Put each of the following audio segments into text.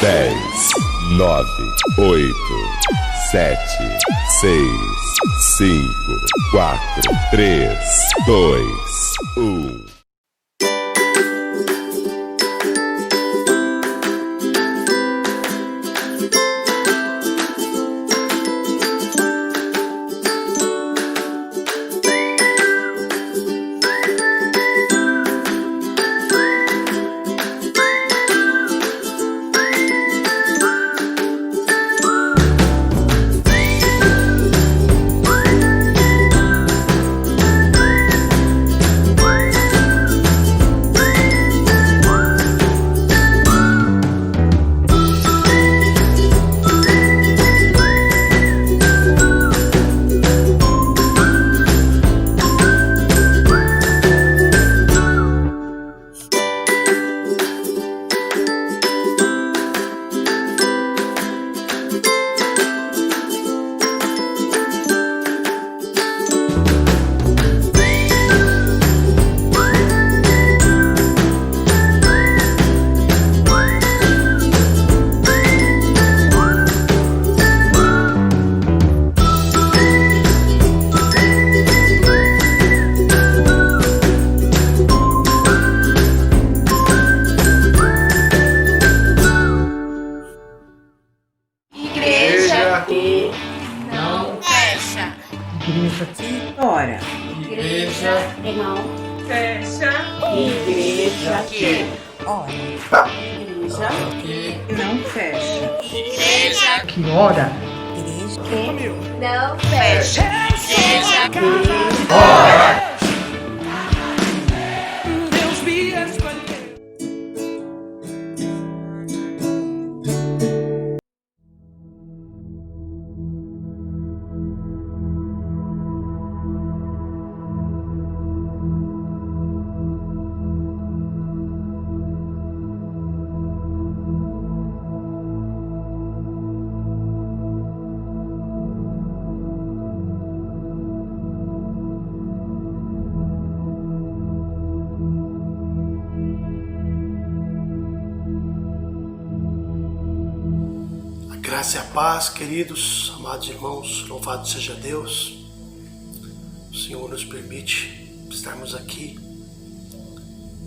10, 9, 8, 7, 6, 5, 4, 3, 2, 1. Que não fecha. Igreja que ora. Igreja que não fecha. Igreja que Ora. igreja que Não fecha. igreja Que ora. que não fecha. Igreja que Deus me escolheu. Graça e a paz, queridos, amados irmãos, louvado seja Deus. O Senhor nos permite estarmos aqui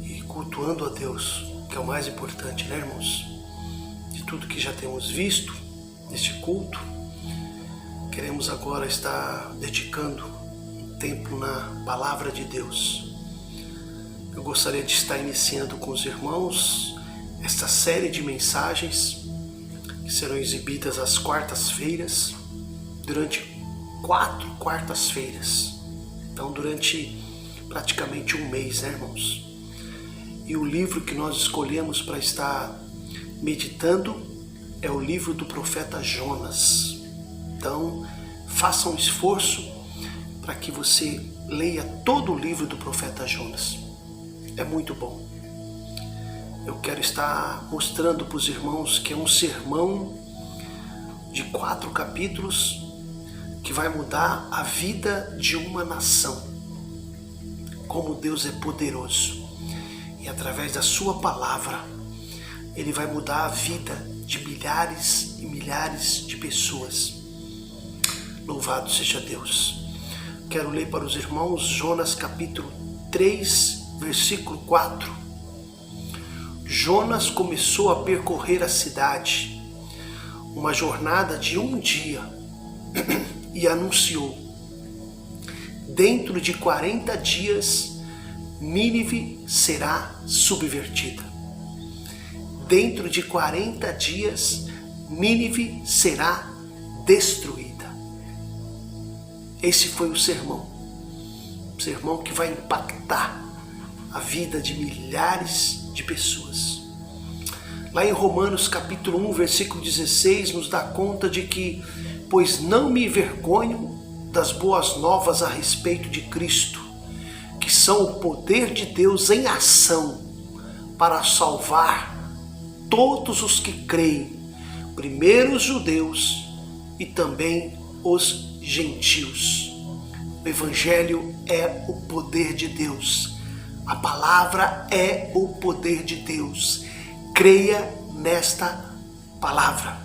e cultuando a Deus, que é o mais importante, né, irmãos? De tudo que já temos visto neste culto, queremos agora estar dedicando um tempo na Palavra de Deus. Eu gostaria de estar iniciando com os irmãos esta série de mensagens que serão exibidas às quartas-feiras, durante 4 quartas-feiras. Então, durante praticamente um mês, né, irmãos? E o livro que nós escolhemos para estar meditando é o livro do profeta Jonas. Então, faça um esforço para que você leia todo o livro do profeta Jonas. É muito bom. Eu quero estar mostrando para os irmãos que é um sermão de 4 capítulos que vai mudar a vida de uma nação. Como Deus é poderoso. E através da sua palavra, Ele vai mudar a vida de milhares e milhares de pessoas. Louvado seja Deus. Quero ler para os irmãos Jonas capítulo 3, versículo 4. Jonas começou a percorrer a cidade, uma jornada de um dia, e anunciou: dentro de 40 dias, Nínive será subvertida. Dentro de 40 dias, Nínive será destruída. Esse foi o sermão que vai impactar a vida de milhares de pessoas. Lá em Romanos capítulo 1, versículo 16, nos dá conta de que, pois não me envergonho das boas novas a respeito de Cristo, que são o poder de Deus em ação para salvar todos os que creem, primeiro os judeus e também os gentios. O Evangelho é o poder de Deus. A palavra é o poder de Deus. Creia nesta palavra.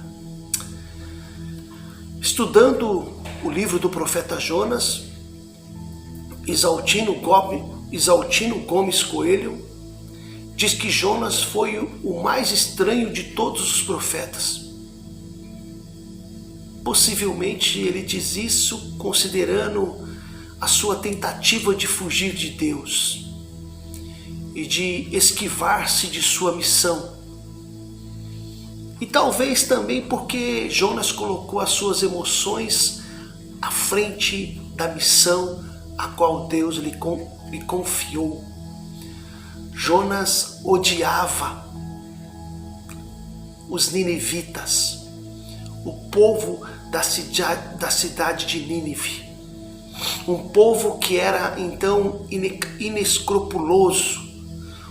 Estudando o livro do profeta Jonas, Isaltino Gomes Coelho diz que Jonas foi o mais estranho de todos os profetas. Possivelmente ele diz isso considerando a sua tentativa de fugir de Deus e de esquivar-se de sua missão. E talvez também porque Jonas colocou as suas emoções à frente da missão a qual Deus lhe confiou. Jonas odiava os ninivitas, o povo da cidade de Nínive, um povo que era então inescrupuloso,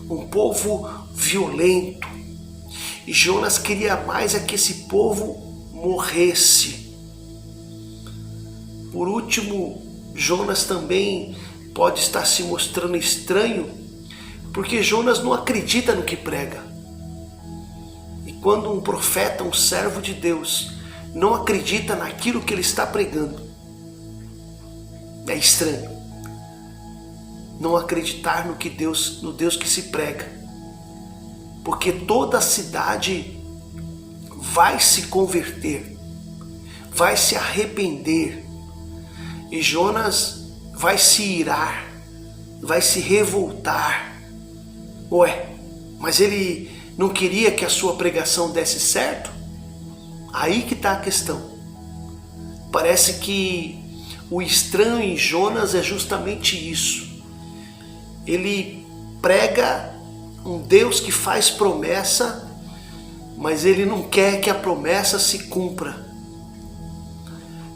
um povo violento. E Jonas queria mais é que esse povo morresse. Por último, Jonas também pode estar se mostrando estranho, porque Jonas não acredita no que prega. E quando um profeta, um servo de Deus, não acredita naquilo que ele está pregando, é estranho. Não acreditar no Deus que se prega. Porque toda a cidade vai se converter, vai se arrepender. E Jonas vai se irar, vai se revoltar. Ué, mas ele não queria que a sua pregação desse certo? Aí que está a questão. Parece que o estranho em Jonas é justamente isso. Ele prega um Deus que faz promessa, mas ele não quer que a promessa se cumpra.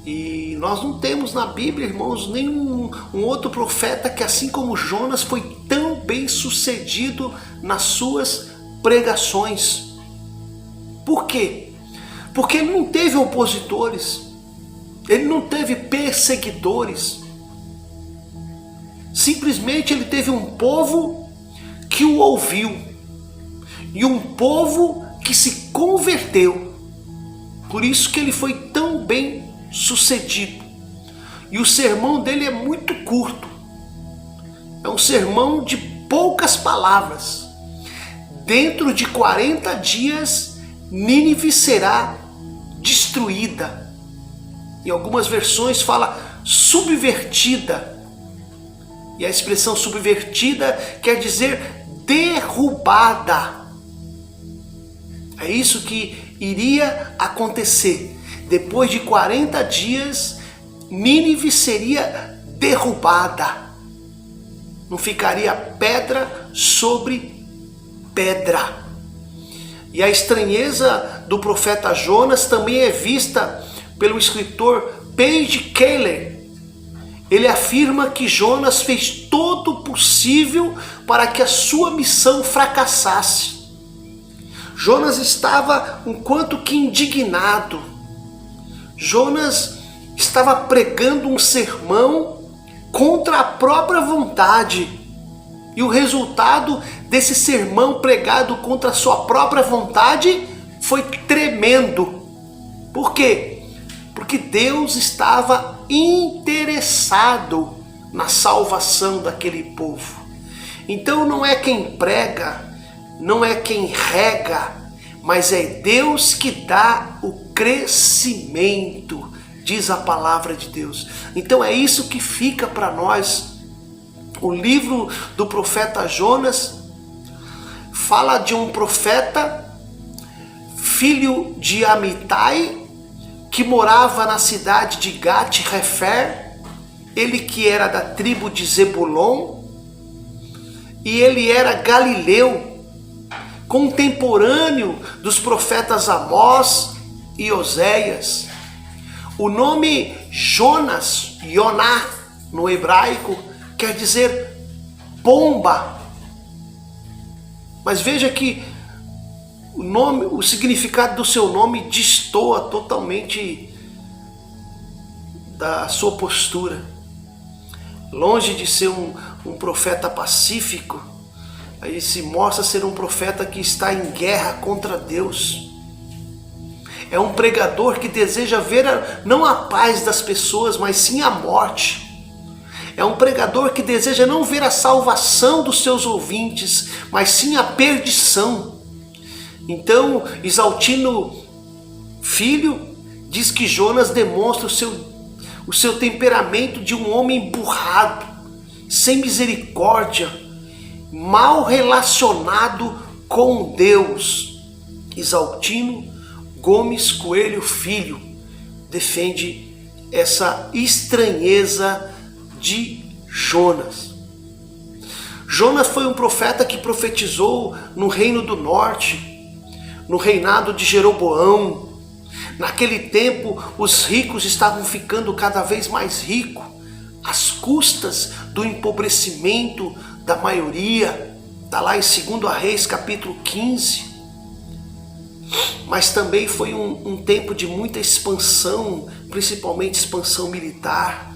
E nós não temos na Bíblia, irmãos, nenhum outro profeta que, assim como Jonas, foi tão bem sucedido nas suas pregações. Por quê? Porque ele não teve opositores, ele não teve perseguidores. Simplesmente ele teve um povo que o ouviu e um povo que se converteu. Por isso que ele foi tão bem sucedido. E o sermão dele é muito curto. É um sermão de poucas palavras. Dentro de 40 dias, Nínive será destruída. Em algumas versões fala subvertida. E a expressão subvertida quer dizer derrubada. É isso que iria acontecer. Depois de 40 dias, Nínive seria derrubada. Não ficaria pedra sobre pedra. E a estranheza do profeta Jonas também é vista pelo escritor Paige Keller. Ele afirma que Jonas fez todo o possível para que a sua missão fracassasse. Jonas estava um quanto que indignado. Jonas estava pregando um sermão contra a própria vontade. E o resultado desse sermão pregado contra a sua própria vontade foi tremendo. Por quê? Porque Deus estava interessado na salvação daquele povo. Então não é quem prega, não é quem rega, mas é Deus que dá o crescimento, diz a palavra de Deus. Então é isso que fica para nós. O livro do profeta Jonas fala de um profeta, filho de Amitai, que morava na cidade de Gat-Hefer, ele que era da tribo de Zebulon, e ele era galileu, contemporâneo dos profetas Amós e Oséias. O nome Jonas, Yoná, no hebraico, quer dizer pomba. Mas veja que o significado do seu nome destoa totalmente da sua postura. Longe de ser um profeta pacífico, aí se mostra ser um profeta que está em guerra contra Deus. É um pregador que deseja ver não a paz das pessoas, mas sim a morte. É um pregador que deseja não ver a salvação dos seus ouvintes, mas sim a perdição. Então, Exaltino Filho diz que Jonas demonstra o seu temperamento de um homem emburrado, sem misericórdia, mal relacionado com Deus. Exaltino Gomes Coelho Filho defende essa estranheza de Jonas. Jonas foi um profeta que profetizou no Reino do Norte, no reinado de Jeroboão. Naquele tempo, os ricos estavam ficando cada vez mais ricos, às custas do empobrecimento da maioria. Está lá em 2 Reis, capítulo 15. Mas também foi um tempo de muita expansão, principalmente expansão militar.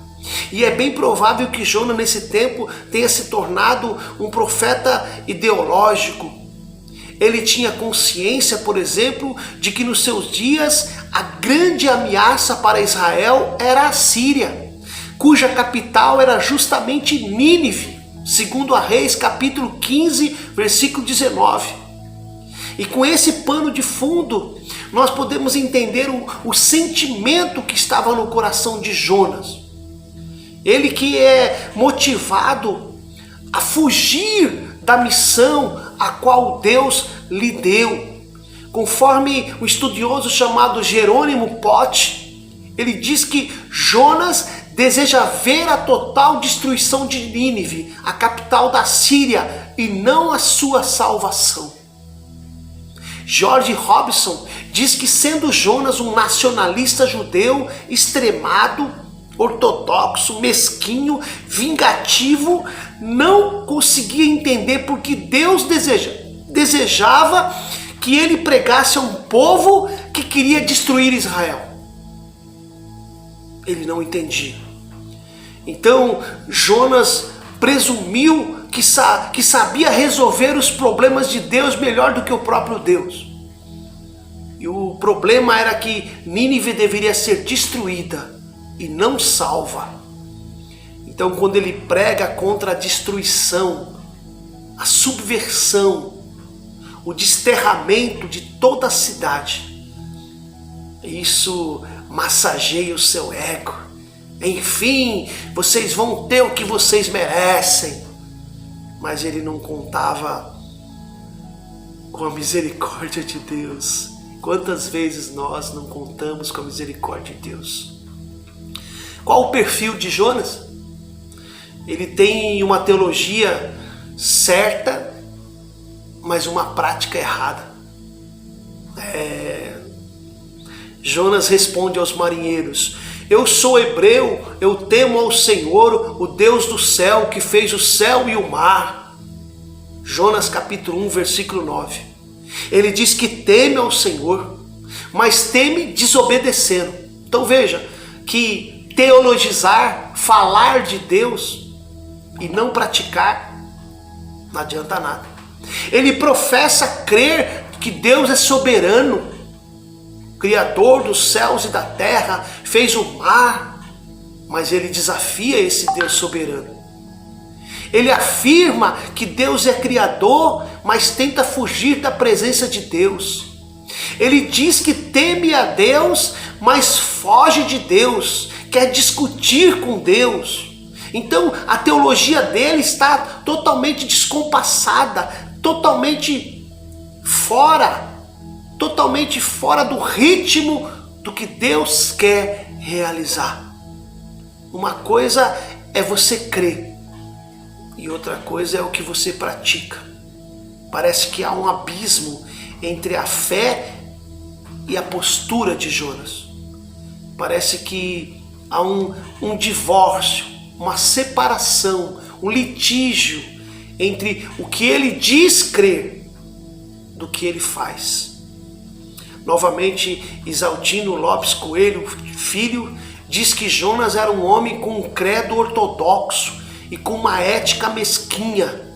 E é bem provável que Jonas, nesse tempo, tenha se tornado um profeta ideológico. Ele tinha consciência, por exemplo, de que nos seus dias a grande ameaça para Israel era a Síria, cuja capital era justamente Nínive. 2 Reis, capítulo 15, versículo 19. E com esse pano de fundo, nós podemos entender o sentimento que estava no coração de Jonas. Ele que é motivado a fugir da missão a qual Deus lhe deu. Conforme o estudioso chamado Jerônimo Pote, ele diz que Jonas deseja ver a total destruição de Nínive, a capital da Síria, e não a sua salvação. George Robson diz que, sendo Jonas um nacionalista judeu extremado, ortodoxo, mesquinho, vingativo, não conseguia entender porque Deus desejava que ele pregasse a um povo que queria destruir Israel. Ele não entendia. Então Jonas presumiu que sabia resolver os problemas de Deus melhor do que o próprio Deus. E o problema era que Nínive deveria ser destruída e não salva. Então, quando ele prega contra a destruição, a subversão, o desterramento de toda a cidade, isso massageia o seu ego. Enfim, vocês vão ter o que vocês merecem. Mas ele não contava com a misericórdia de Deus. Quantas vezes nós não contamos com a misericórdia de Deus? Qual o perfil de Jonas? Ele tem uma teologia certa, mas uma prática errada. Jonas responde aos marinheiros: eu sou hebreu, eu temo ao Senhor, o Deus do céu, que fez o céu e o mar. Jonas capítulo 1, versículo 9. Ele diz que teme ao Senhor, mas teme desobedecendo. Então veja que teologizar, falar de Deus e não praticar, não adianta nada. Ele professa crer que Deus é soberano, Criador dos céus e da terra, fez o mar, mas ele desafia esse Deus soberano. Ele afirma que Deus é Criador, mas tenta fugir da presença de Deus. Ele diz que teme a Deus, mas foge de Deus, quer discutir com Deus. Então a teologia dele está totalmente descompassada, totalmente fora do ritmo do que Deus quer realizar. Uma coisa é você crer e outra coisa é o que você pratica. Parece que há um abismo entre a fé e a postura de Jonas. Parece que há um divórcio, uma separação, um litígio entre o que ele diz crer do que ele faz. Novamente, Exaltino Lopes Coelho Filho diz que Jonas era um homem com um credo ortodoxo e com uma ética mesquinha.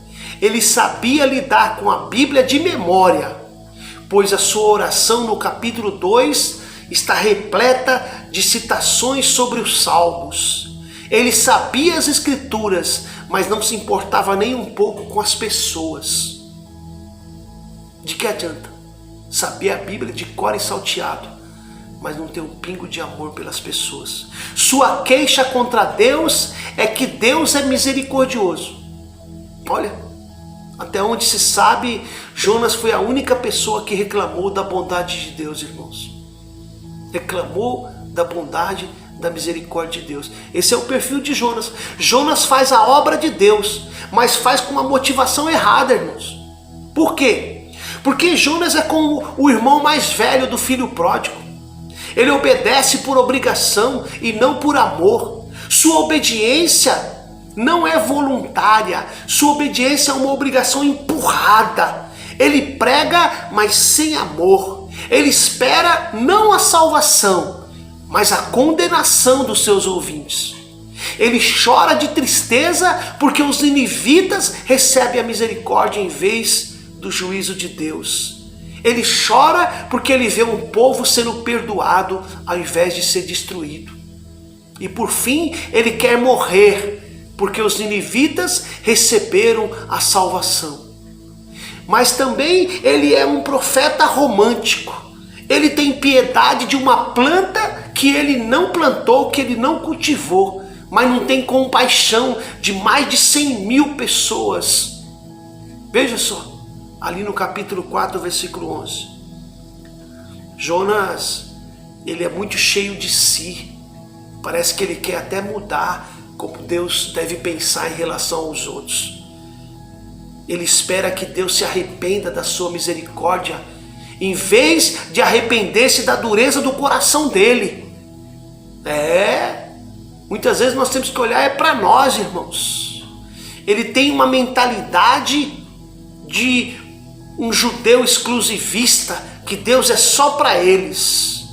Ele sabia lidar com a Bíblia de memória, pois a sua oração no capítulo 2 está repleta de citações sobre os salmos. Ele sabia as escrituras, mas não se importava nem um pouco com as pessoas. De que adianta saber a Bíblia de cor e salteado, mas não ter um pingo de amor pelas pessoas? Sua queixa contra Deus é que Deus é misericordioso. Olha, até onde se sabe, Jonas foi a única pessoa que reclamou da bondade de Deus, irmãos. Reclamou da bondade, da misericórdia de Deus. Esse é o perfil de Jonas. Jonas faz a obra de Deus, mas faz com uma motivação errada, irmãos. Por quê? Porque Jonas é como o irmão mais velho do filho pródigo. Ele obedece por obrigação e não por amor. Sua obediência não é voluntária. Sua obediência é uma obrigação empurrada. Ele prega, mas sem amor. Ele espera não a salvação, mas a condenação dos seus ouvintes. Ele chora de tristeza porque os ninivitas recebem a misericórdia em vez do juízo de Deus. Ele chora porque ele vê um povo sendo perdoado ao invés de ser destruído. E por fim, ele quer morrer porque os ninivitas receberam a salvação. Mas também ele é um profeta romântico. Ele tem piedade de uma planta que ele não plantou, que ele não cultivou, mas não tem compaixão de mais de 100.000 pessoas. Veja só, ali no capítulo 4, versículo 11. Jonas, ele é muito cheio de si. Parece que ele quer até mudar como Deus deve pensar em relação aos outros. Ele espera que Deus se arrependa da sua misericórdia, em vez de arrepender-se da dureza do coração dele. Muitas vezes nós temos que olhar para nós, irmãos. Ele tem uma mentalidade de um judeu exclusivista, que Deus é só para eles.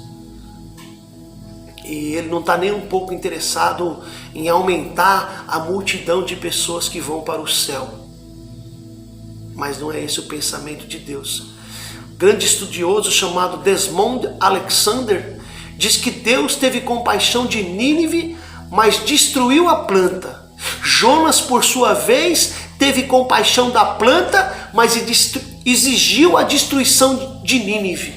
E ele não está nem um pouco interessado em aumentar a multidão de pessoas que vão para o céu. Mas não é esse o pensamento de Deus. O grande estudioso chamado Desmond Alexander diz que Deus teve compaixão de Nínive, mas destruiu a planta. Jonas, por sua vez, teve compaixão da planta, mas exigiu a destruição de Nínive.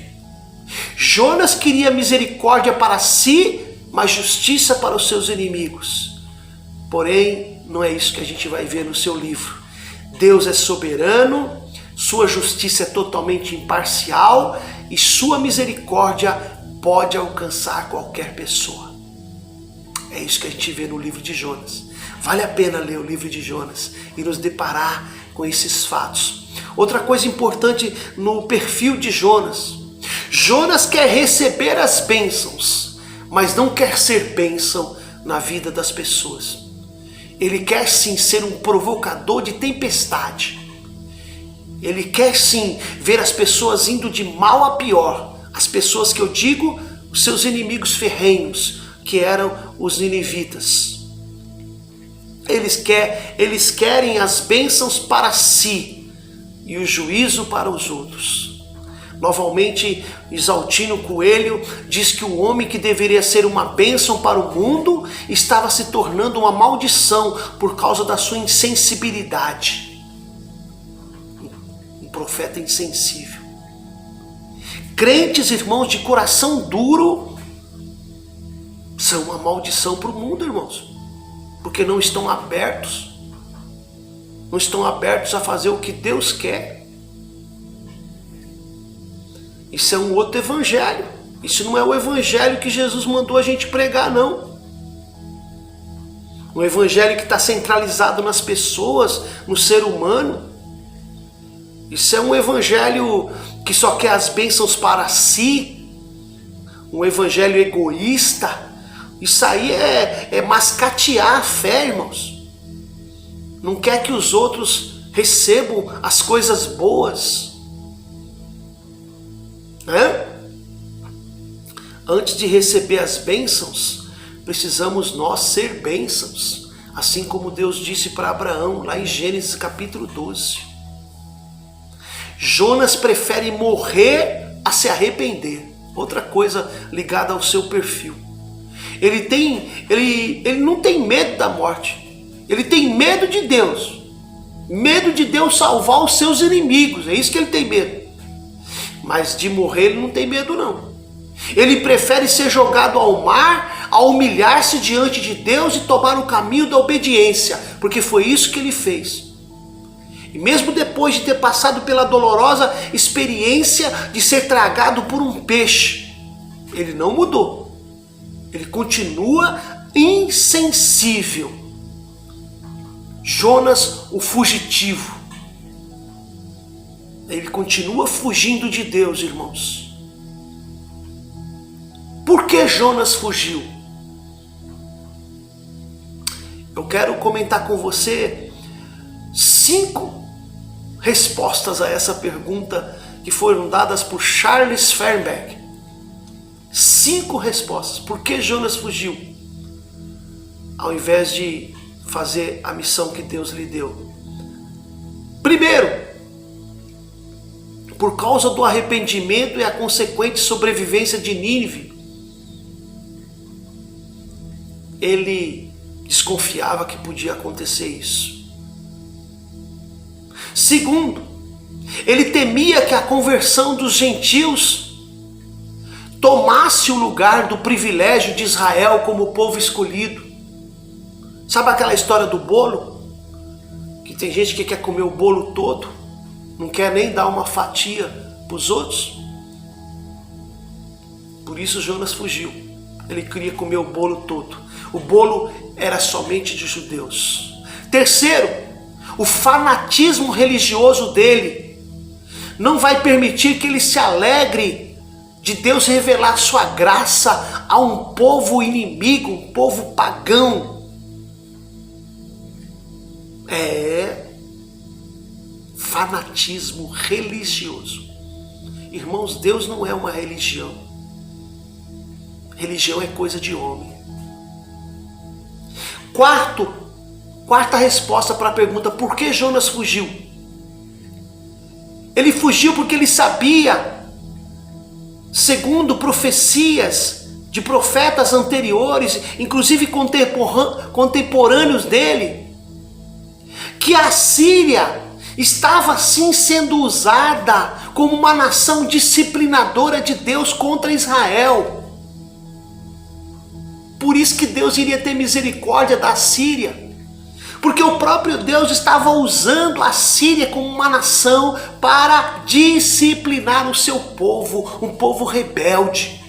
Jonas queria misericórdia para si, mas justiça para os seus inimigos. Porém, não é isso que a gente vai ver no seu livro. Deus é soberano, sua justiça é totalmente imparcial e sua misericórdia pode alcançar qualquer pessoa. É isso que a gente vê no livro de Jonas. Vale a pena ler o livro de Jonas e nos deparar com esses fatos. Outra coisa importante no perfil de Jonas. Jonas quer receber as bênçãos, mas não quer ser bênção na vida das pessoas. Ele quer sim ser um provocador de tempestade. Ele quer sim ver as pessoas indo de mal a pior. As pessoas que eu digo, os seus inimigos ferrenhos, que eram os ninivitas. Eles querem as bênçãos para si e o juízo para os outros. Novamente, Isaltino Coelho diz que o homem que deveria ser uma bênção para o mundo estava se tornando uma maldição por causa da sua insensibilidade. Um profeta insensível. Crentes, irmãos, de coração duro são uma maldição para o mundo, irmãos, porque não estão abertos a fazer o que Deus quer. Isso é um outro evangelho. Isso não é o evangelho que Jesus mandou a gente pregar, não. Um evangelho que está centralizado nas pessoas, no ser humano. Isso é um evangelho que só quer as bênçãos para si. Um evangelho egoísta. Isso aí é mascatear a fé, irmãos. Não quer que os outros recebam as coisas boas. Antes de receber as bênçãos, precisamos nós ser bênçãos, assim como Deus disse para Abraão lá em Gênesis capítulo 12. Jonas prefere morrer a se arrepender. outra coisa ligada ao seu perfil. Ele não tem medo da morte. Ele tem medo de Deus. Medo de Deus salvar os seus inimigos. É isso que ele tem medo. Mas de morrer ele não tem medo não. Ele prefere ser jogado ao mar, a humilhar-se diante de Deus e tomar o caminho da obediência. Porque foi isso que ele fez. E mesmo depois de ter passado pela dolorosa experiência de ser tragado por um peixe, ele não mudou. Ele continua insensível. Jonas, o fugitivo. Ele continua fugindo de Deus, irmãos. Por que Jonas fugiu? Eu quero comentar com você 5 respostas a essa pergunta que foram dadas por Charles Fernberg. 5 respostas. Por que Jonas fugiu? Ao invés de fazer a missão que Deus lhe deu. Primeiro, por causa do arrependimento e a consequente sobrevivência de Nínive. Ele desconfiava que podia acontecer isso. Segundo, ele temia que a conversão dos gentios tomasse o lugar do privilégio de Israel como povo escolhido. Sabe aquela história do bolo? Que tem gente que quer comer o bolo todo, não quer nem dar uma fatia para os outros. Por isso Jonas fugiu. Ele queria comer o bolo todo. O bolo era somente de judeus. Terceiro, o fanatismo religioso dele não vai permitir que ele se alegre de Deus revelar sua graça a um povo inimigo, um povo pagão. Fanatismo religioso. Irmãos, Deus não é uma religião. Religião é coisa de homem. Quarta resposta para a pergunta: por que Jonas fugiu? Ele fugiu porque ele sabia, segundo profecias de profetas anteriores, inclusive contemporâneos dele, que a Síria estava sim sendo usada como uma nação disciplinadora de Deus contra Israel. Por isso que Deus iria ter misericórdia da Síria, porque o próprio Deus estava usando a Síria como uma nação para disciplinar o seu povo, um povo rebelde.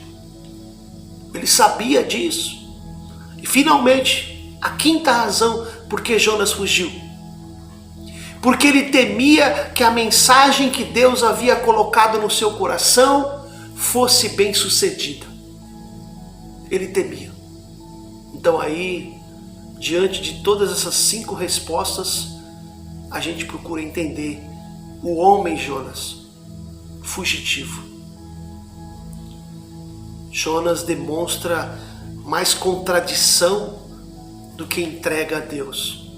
Ele sabia disso. E finalmente, a quinta razão por que Jonas fugiu: porque ele temia que a mensagem que Deus havia colocado no seu coração fosse bem sucedida. Ele temia. Então aí, diante de todas essas 5 respostas, a gente procura entender o homem Jonas, fugitivo. Jonas demonstra mais contradição do que entrega a Deus.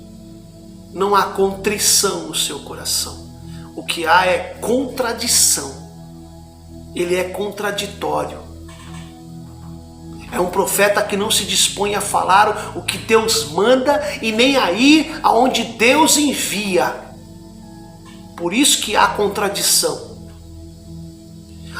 Não há contrição no seu coração. O que há é contradição. Ele é contraditório. É um profeta que não se dispõe a falar o que Deus manda e nem a ir aonde Deus envia. Por isso que há contradição.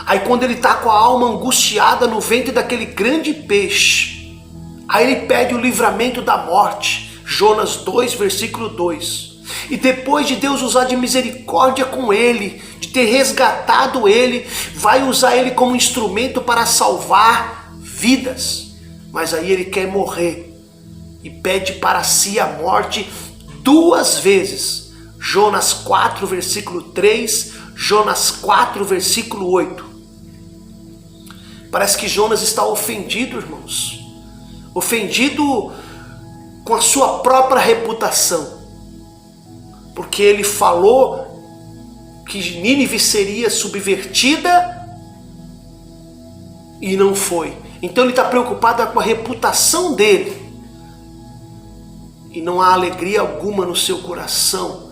Aí quando ele está com a alma angustiada no ventre daquele grande peixe, aí ele pede o livramento da morte. Jonas 2, versículo 2. E depois de Deus usar de misericórdia com ele, de ter resgatado ele, vai usar ele como instrumento para salvar vidas. Mas aí ele quer morrer e pede para si a morte 2 vezes. Jonas 4, versículo 3, Jonas 4, versículo 8. Parece que Jonas está ofendido, irmãos. Ofendido com a sua própria reputação. Porque ele falou que Nínive seria subvertida e não foi. Então ele está preocupado com a reputação dele. E não há alegria alguma no seu coração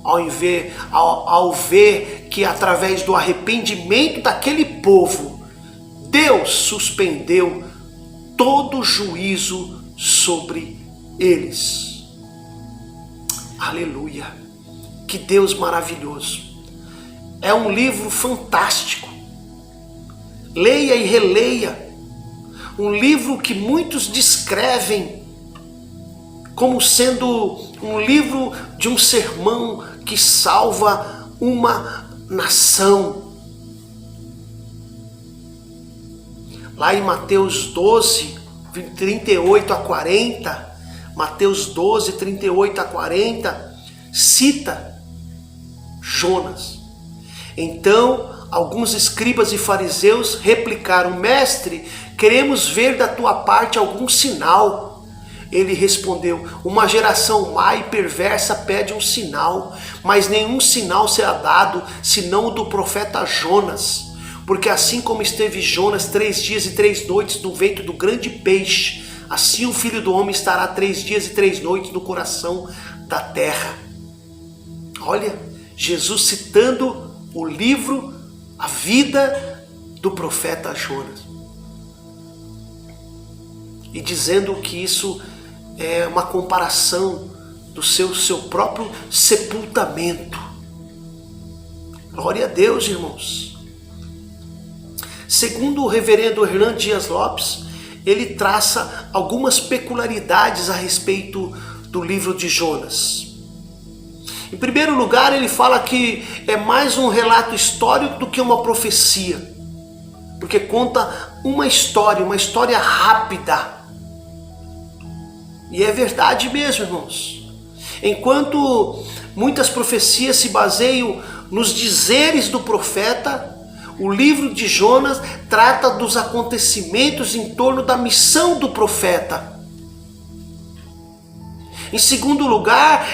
ao ver que através do arrependimento daquele povo, Deus suspendeu todo juízo sobre eles. Aleluia! Que Deus maravilhoso! É um livro fantástico. Leia e releia. Um livro que muitos descrevem como sendo um livro de um sermão que salva uma nação. Lá em Mateus 12, 38 a 40, Mateus 12, 38 a 40, cita Jonas. Então, alguns escribas e fariseus replicaram: Mestre, queremos ver da tua parte algum sinal. Ele respondeu: uma geração má e perversa pede um sinal, mas nenhum sinal será dado, senão o do profeta Jonas. Porque assim como esteve Jonas 3 dias e 3 noites no ventre do grande peixe, assim o Filho do Homem estará 3 dias e 3 noites no coração da terra. Olha, Jesus citando o livro, a vida do profeta Jonas. E dizendo que isso é uma comparação do seu próprio sepultamento. Glória a Deus, irmãos. Segundo o reverendo Hernán Dias Lopes, ele traça algumas peculiaridades a respeito do livro de Jonas. Em primeiro lugar, ele fala que é mais um relato histórico do que uma profecia, porque conta uma história rápida. E é verdade mesmo, irmãos. Enquanto muitas profecias se baseiam nos dizeres do profeta, o livro de Jonas trata dos acontecimentos em torno da missão do profeta. Em segundo lugar,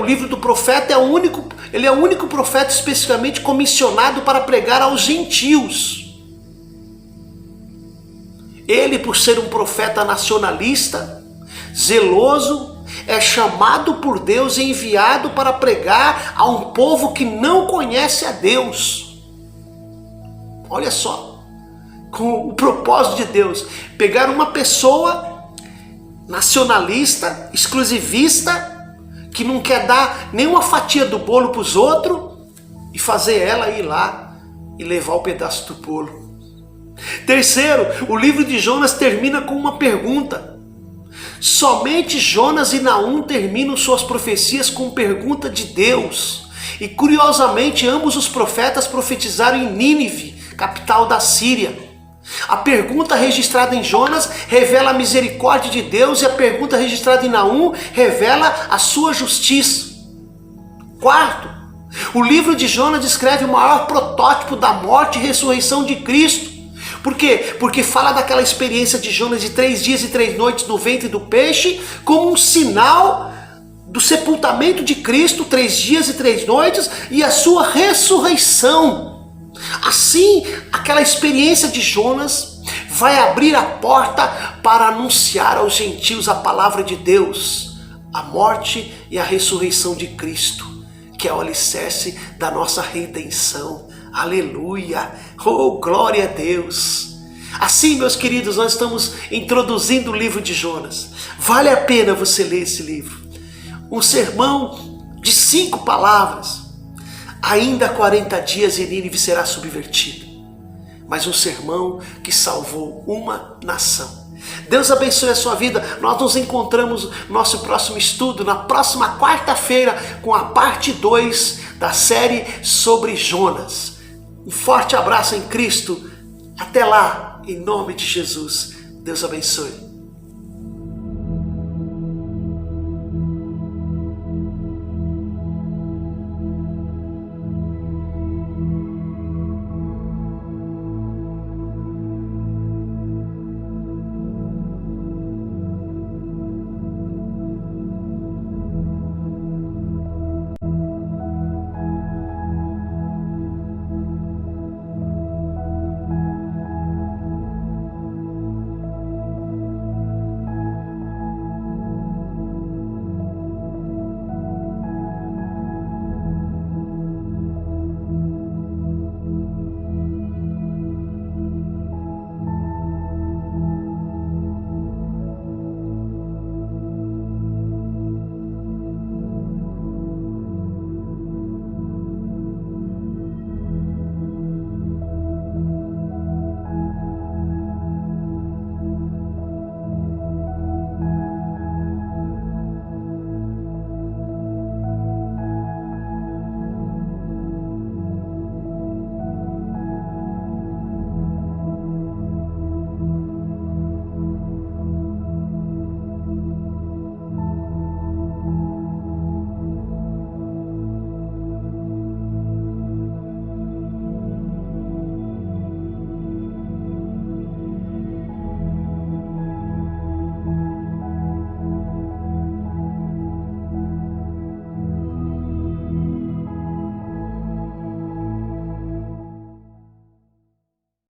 o livro do profeta é o único profeta especificamente comissionado para pregar aos gentios. Ele, por ser um profeta nacionalista, zeloso, é chamado por Deus e enviado para pregar a um povo que não conhece a Deus. Olha só, com o propósito de Deus, pegar uma pessoa nacionalista, exclusivista, que não quer dar nenhuma fatia do bolo para os outros, e fazer ela ir lá e levar o pedaço do bolo. Terceiro, o livro de Jonas termina com uma pergunta. Somente Jonas e Naum terminam suas profecias com pergunta de Deus. E curiosamente, ambos os profetas profetizaram em Nínive, capital da Síria. A pergunta registrada em Jonas revela a misericórdia de Deus e a pergunta registrada em Naum revela a sua justiça. Quarto, o livro de Jonas descreve o maior protótipo da morte e ressurreição de Cristo. Por quê? Porque fala daquela experiência de Jonas de 3 dias e 3 noites no ventre do peixe como um sinal do sepultamento de Cristo, 3 dias e 3 noites, e a sua ressurreição. Assim, aquela experiência de Jonas vai abrir a porta para anunciar aos gentios a palavra de Deus, a morte e a ressurreição de Cristo, que é o alicerce da nossa redenção. Aleluia! Oh, glória a Deus! Assim, meus queridos, nós estamos introduzindo o livro de Jonas. Vale a pena você ler esse livro. Um sermão de 5 palavras. Ainda há 40 dias e Nínive será subvertida. Mas um sermão que salvou uma nação. Deus abençoe a sua vida. Nós nos encontramos no nosso próximo estudo, na próxima quarta-feira, com a parte 2 da série sobre Jonas. Um forte abraço em Cristo. Até lá, em nome de Jesus. Deus abençoe.